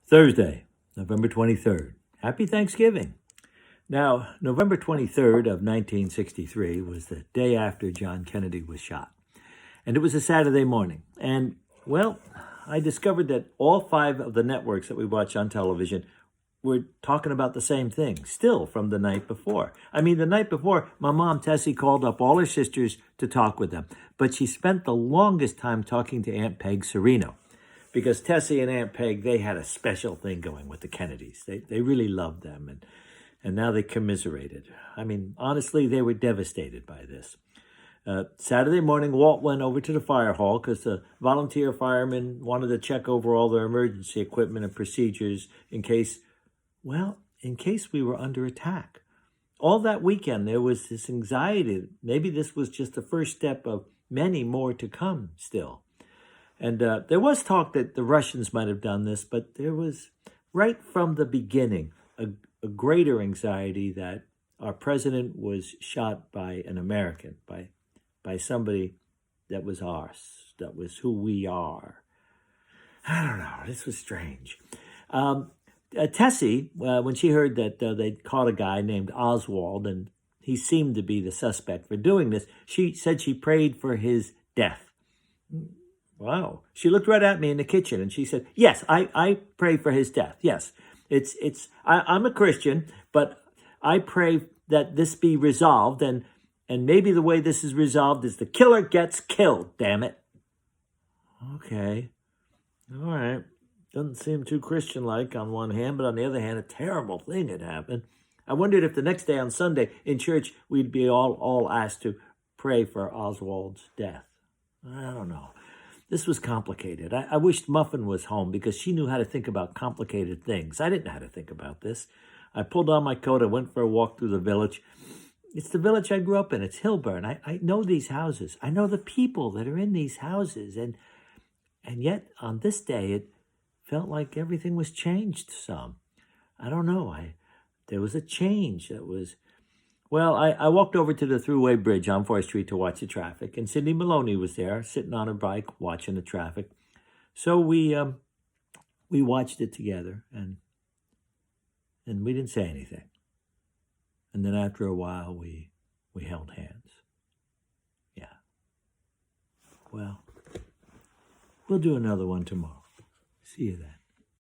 Thursday, November 23rd. Happy Thanksgiving. Now, November 23rd of 1963 was the day after John Kennedy was shot. And it was a Saturday morning. And, well, I discovered that all 5 of the networks that we watch on television were talking about the same thing, still from the night before. I mean, the night before, my mom, Tessie, called up all her sisters to talk with them. But she spent the longest time talking to Aunt Peg Sereno. Because Tessie and Aunt Peg, they had a special thing going with the Kennedys. They really loved them, and now they commiserated. I mean, honestly, they were devastated by this. Saturday morning, Walt went over to the fire hall because the volunteer firemen wanted to check over all their emergency equipment and procedures in case we were under attack. All that weekend, there was this anxiety. Maybe this was just the first step of many more to come still. And there was talk that the Russians might have done this, but there was, right from the beginning, a greater anxiety that our president was shot by an American, by somebody that was ours, that was who we are. I don't know. This was strange. Tessie, when she heard that they'd caught a guy named Oswald, and he seemed to be the suspect for doing this, she said she prayed for his death. Wow. She looked right at me in the kitchen and she said, yes, I pray for his death. Yes, I'm a Christian, but I pray that this be resolved. And maybe the way this is resolved is the killer gets killed, damn it. Okay. All right. Doesn't seem too Christian-like on one hand, but on the other hand, a terrible thing had happened. I wondered if the next day on Sunday in church, we'd be all asked to pray for Oswald's death. I don't know. This was complicated. I wished Muffin was home because she knew how to think about complicated things. I didn't know how to think about this. I pulled on my coat and went for a walk through the village. It's the village I grew up in. It's Hillburn. I know these houses. I know the people that are in these houses. And yet, on this day, it felt like everything was changed some. I don't know. There was a change that was... Well, I walked over to the thruway bridge on 4th Street to watch the traffic, and Cindy Maloney was there, sitting on her bike, watching the traffic. So we watched it together, and we didn't say anything. And then after a while, we held hands. Yeah. Well, we'll do another one tomorrow. See you then.